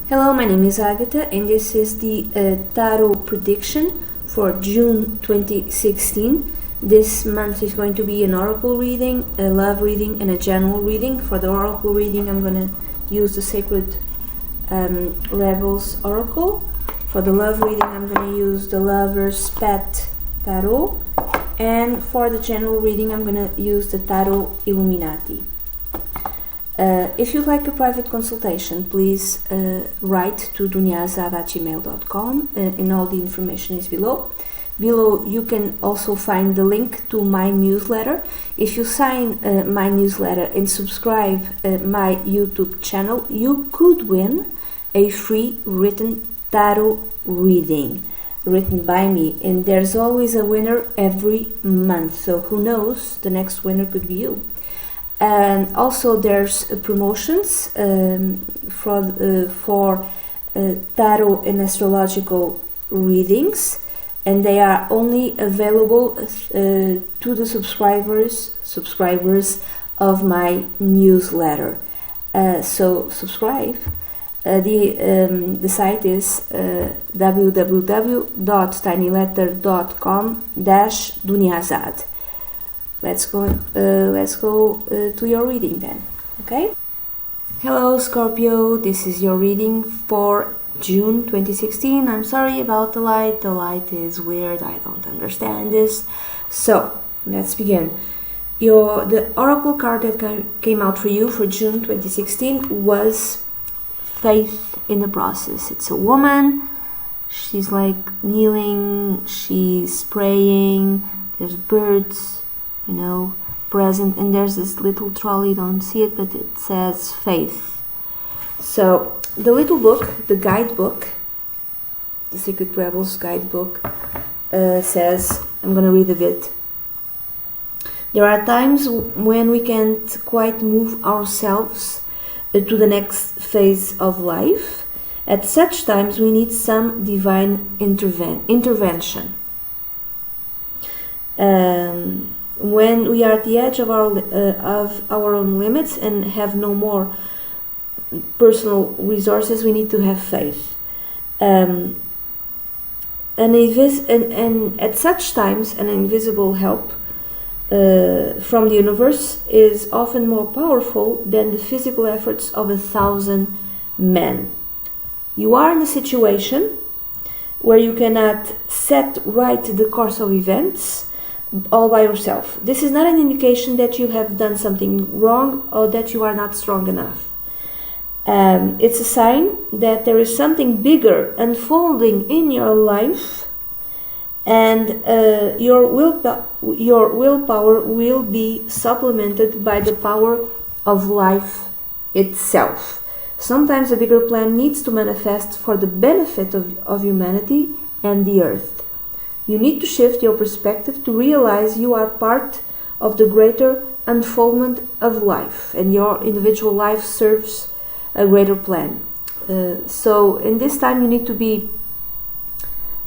Hello, my name is Agatha and this is the tarot prediction for June 2016. This month is going to be an oracle reading, a love reading, and a general reading. For the oracle reading, I'm going to use the Sacred Rebels Oracle. For the love reading, I'm going to use the Lover's Pet Tarot. And for the general reading, I'm going to use the Tarot Illuminati. If you'd like a private consultation, please write to duniazad@gmail.com and all the information is below. Below you can also find the link to my newsletter. If you sign my newsletter and subscribe my YouTube channel, you could win a free written tarot reading written by me, and there's always a winner every month, so who knows, the next winner could be you. And also there's promotions for tarot and astrological readings, and they are only available to the subscribers of my newsletter. So subscribe. The site is www.tinyletter.com/duniazad. Let's go to your reading then, okay? Hello Scorpio, this is your reading for June 2016. I'm sorry about the light is weird, I don't understand this. So, let's begin. The oracle card that came out for you for June 2016 was faith in the process. It's a woman, she's like kneeling, she's praying, there's birds, present, and there's this little trolley, don't see it, but it says faith. So the little book, the guidebook, the Sacred Rebels guidebook, says, I'm going to read a bit. There are times when we can't quite move ourselves to the next phase of life. At such times we need some divine intervention. When we are at the edge of our own limits and have no more personal resources, we need to have faith. And at such times, an invisible help from the universe is often more powerful than the physical efforts of 1,000 men. You are in a situation where you cannot set right the course of events all by yourself. This is not an indication that you have done something wrong or that you are not strong enough. It's a sign that there is something bigger unfolding in your life, and your willpower will be supplemented by the power of life itself. Sometimes a bigger plan needs to manifest for the benefit of humanity and the earth. You need to shift your perspective to realize you are part of the greater unfoldment of life, and your individual life serves a greater plan. So in this time you need to be,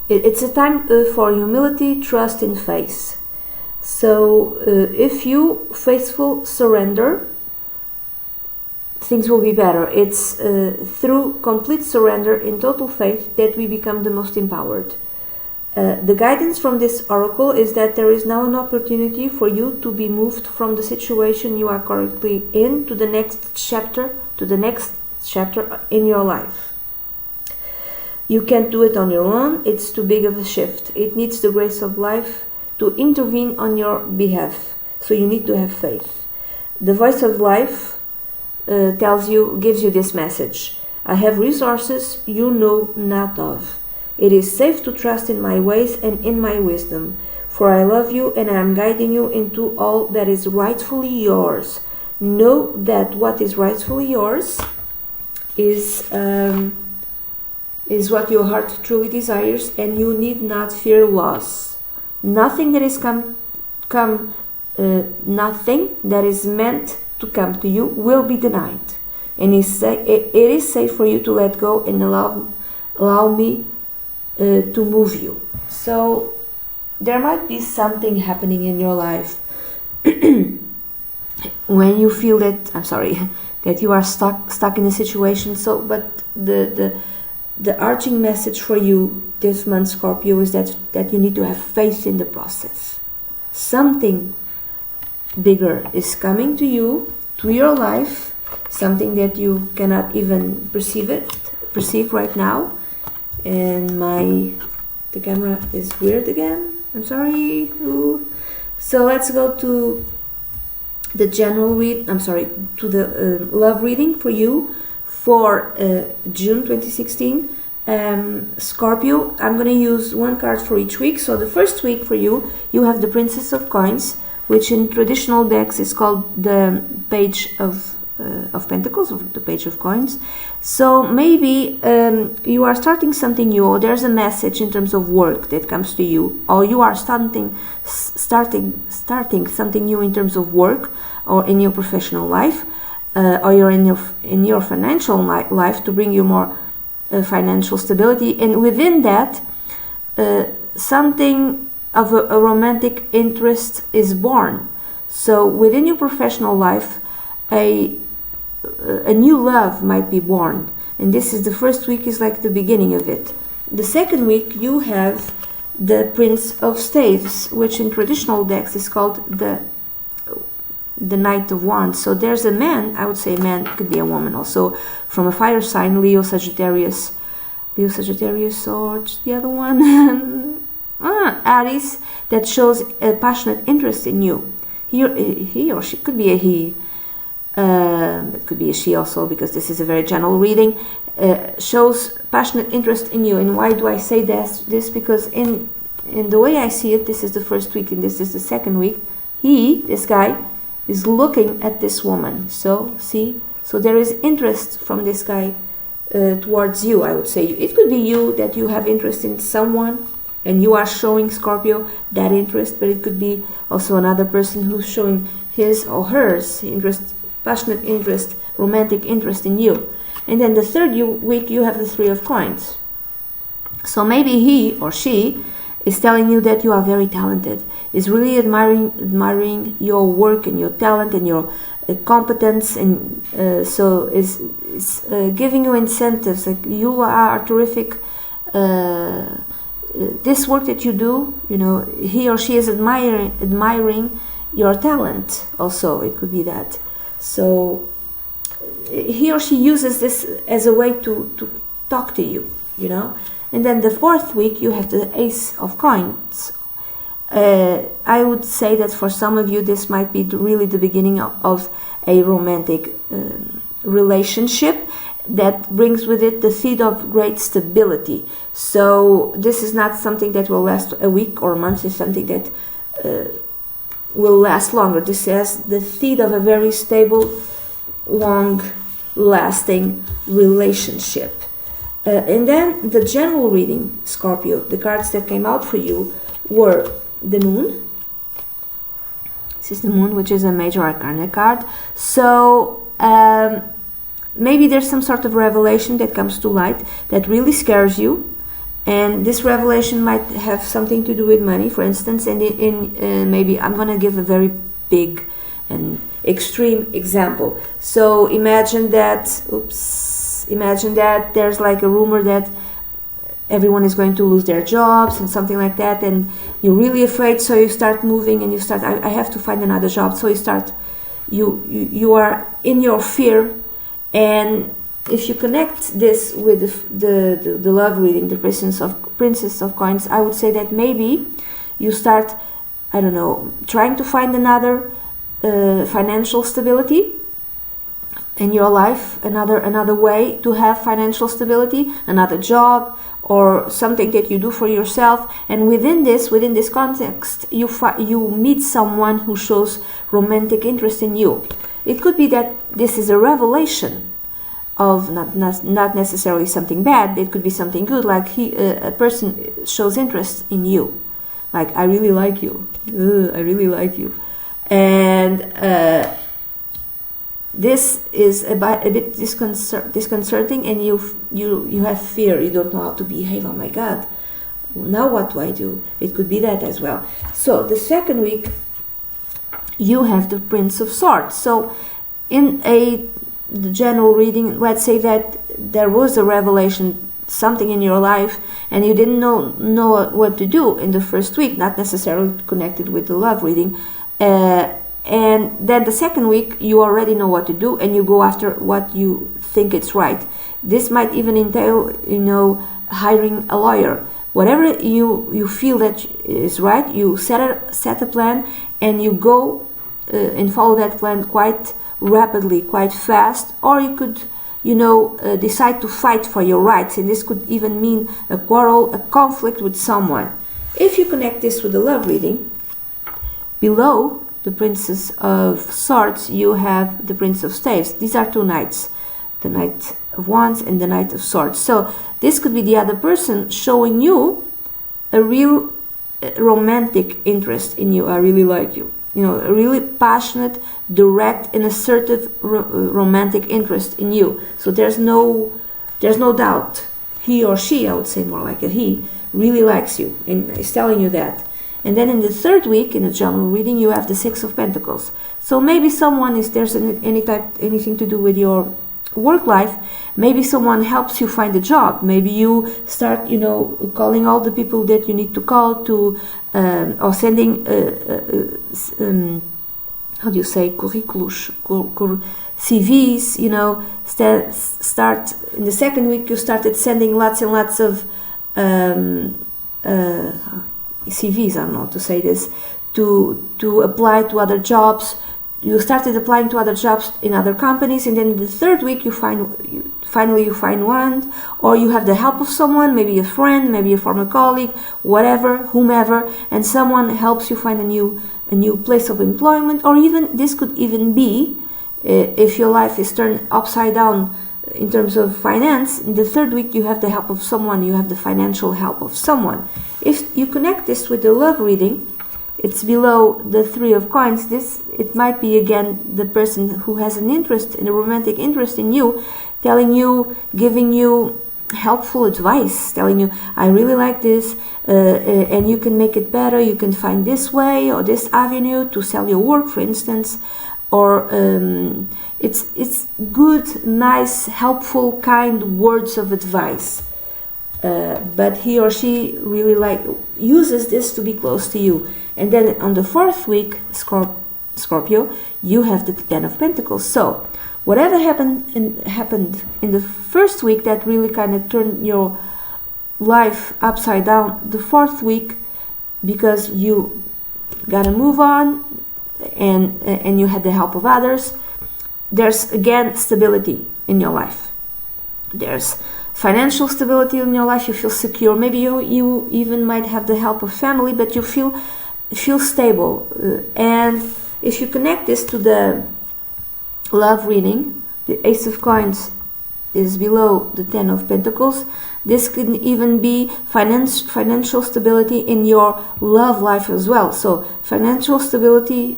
it's a time for humility, trust and faith. So if you faithful surrender, things will be better. It's through complete surrender in total faith that we become the most empowered. The guidance from this oracle is that there is now an opportunity for you to be moved from the situation you are currently in to the next chapter in your life. You can't do it on your own. It's too big of a shift. It needs the grace of life to intervene on your behalf. So you need to have faith. The voice of life gives you this message. I have resources you know not of. It is safe to trust in my ways and in my wisdom, for I love you and I am guiding you into all that is rightfully yours. Know that what is rightfully yours is what your heart truly desires, and you need not fear loss. Nothing that is nothing that is meant to come to you will be denied, and it is safe for you to let go and allow me to move you. So there might be something happening in your life when you feel that, that you are stuck in a situation. So, but the arching message for you this month, Scorpio, is that you need to have faith in the process. Something bigger is coming to you, to your life, something that you cannot even perceive right now. And the camera is weird again. I'm sorry. Ooh. So let's go to the general to the love reading for you for June 2016. Scorpio, I'm going to use one card for each week. So the first week for you, you have the Princess of Coins, which in traditional decks is called the Page of Pentacles, or the Page of Coins. So maybe you are starting something new, or there's a message in terms of work that comes to you, or you are starting something new in terms of work or in your professional life, or you're in your financial life to bring you more financial stability, and within that something of a romantic interest is born. So within your professional life, a new love might be born, and this is the first week, is like the beginning of it. The second week you have the Prince of Staves, which in traditional decks is called the Knight of Wands. So there's a man, I would say a man, could be a woman also, from a fire sign, Leo, Sagittarius, or the other one, Aries, that shows a passionate interest in you. He or she, could be a he, it could be a she also, because this is a very general reading, shows passionate interest in you. And why do I say this? Because in the way I see it, this is the first week and this is the second week, this guy, is looking at this woman. So see, so there is interest from this guy towards you, I would say. It could be you, that you have interest in someone and you are showing, Scorpio, that interest, but it could be also another person who's showing his or hers interest, passionate interest, romantic interest in you. And then the third week you have the Three of Coins. So maybe he or she is telling you that you are very talented, is really admiring your work and your talent and your competence, and so is giving you incentives, like you are terrific, this work that you do, he or she is admiring your talent also. It could be that. So he or she uses this as a way to talk to you, And then the fourth week you have the Ace of Coins. I would say that for some of you this might be really the beginning of a romantic relationship that brings with it the seed of great stability. So this is not something that will last a week or a month. It's something that will last longer. This has the seed of a very stable, long-lasting relationship. And then the general reading, Scorpio, the cards that came out for you were the Moon. This is the Moon, which is a major arcana card. So maybe there's some sort of revelation that comes to light that really scares you, and this revelation might have something to do with money, for instance. And maybe I'm going to give a very big and extreme example. So imagine that there's like a rumor that everyone is going to lose their jobs and something like that, and you're really afraid, so you start moving and you start, I have to find another job. So you are in your fear. And if you connect this with the love reading, the Princess of Coins, I would say that maybe you start, I don't know, trying to find another financial stability in your life, another way to have financial stability, another job, or something that you do for yourself. And within this context, you meet someone who shows romantic interest in you. It could be that this is a revelation of not necessarily something bad. It could be something good, like a person shows interest in you, like I really like you, I really like you, and this is a bit disconcerting, and you have fear. You don't know how to behave. Oh my God, now what do I do? It could be that as well. So the second week you have the Prince of Swords. So in a the general reading, let's say that there was a revelation, something in your life, and you didn't know what to do in the first week, not necessarily connected with the love reading, and then the second week you already know what to do and you go after what you think it's right. This might even entail, hiring a lawyer. Whatever you feel that is right, you set a plan and you go and follow that plan quite rapidly, quite fast, or you could decide to fight for your rights, and this could even mean a quarrel, a conflict with someone. If you connect this with the love reading, below the Princess of Swords you have the Prince of Staves. These are two knights, the Knight of Wands and the Knight of Swords. So this could be the other person showing you a real romantic interest in you. I really like you. A really passionate, direct and assertive romantic interest in you. So there's no doubt. He or she, I would say more like a he, really likes you and is telling you that. And then in the third week, in a general reading, you have the Six of Pentacles. So maybe someone there's anything to do with your work life. Maybe someone helps you find a job. Maybe you start, calling all the people that you need to call to, or sending, how do you say, curriculums, CVs, start in the second week you started sending lots and lots of CVs, I don't know how to say this, to apply to other jobs. You started applying to other jobs in other companies, and then in the third week you finally find one, or you have the help of someone, maybe a friend, maybe a former colleague, whatever, whomever, and someone helps you find a new place of employment. Or even this could even be if your life is turned upside down in terms of finance. In the third week you have the help of someone, you have the financial help of someone. If you connect this with the love reading, it's below the Three of Coins. It might be again the person who has an interest, a romantic interest in you, telling you, giving you helpful advice, telling you, I really like this, and you can make it better. You can find this way or this avenue to sell your work, for instance, or it's good, nice, helpful, kind words of advice. But he or she really uses this to be close to you. And then on the fourth week, Scorpio, you have the Ten of Pentacles. So whatever happened in the first week that really kind of turned your life upside down, the fourth week, because you gotta move on and you had the help of others, there's again stability in your life. There's financial stability in your life. You feel secure. Maybe you even might have the help of family, but you feel stable. And if you connect this to the love reading, the Ace of Coins is below the Ten of Pentacles. This can even be financial stability in your love life as well. So financial stability,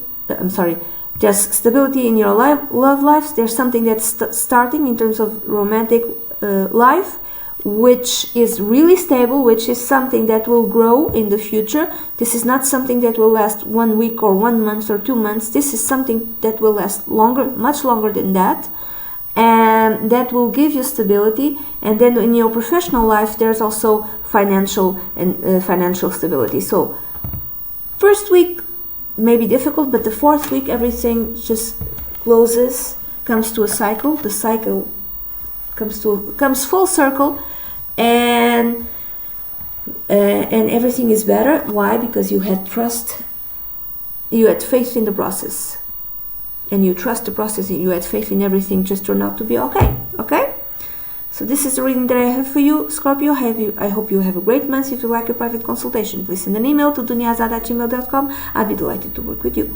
there's stability in your love life. There's something that's starting in terms of romantic life, which is really stable, which is something that will grow in the future. This is not something that will last 1 week or 1 month or 2 months. This is something that will last longer, much longer than that, and that will give you stability. And then in your professional life, there's also financial stability. So first week may be difficult, but the fourth week everything just closes, comes to a cycle. The cycle comes full circle, and everything is better. Why? Because you had trust, you had faith in the process, and you trust the process, and you had faith in everything just turned out to be okay. So this is the reading that I have for you, Scorpio. I hope you have a great month. If you like a private consultation, please send an email to duniazad@gmail.com. I'll be delighted to work with you.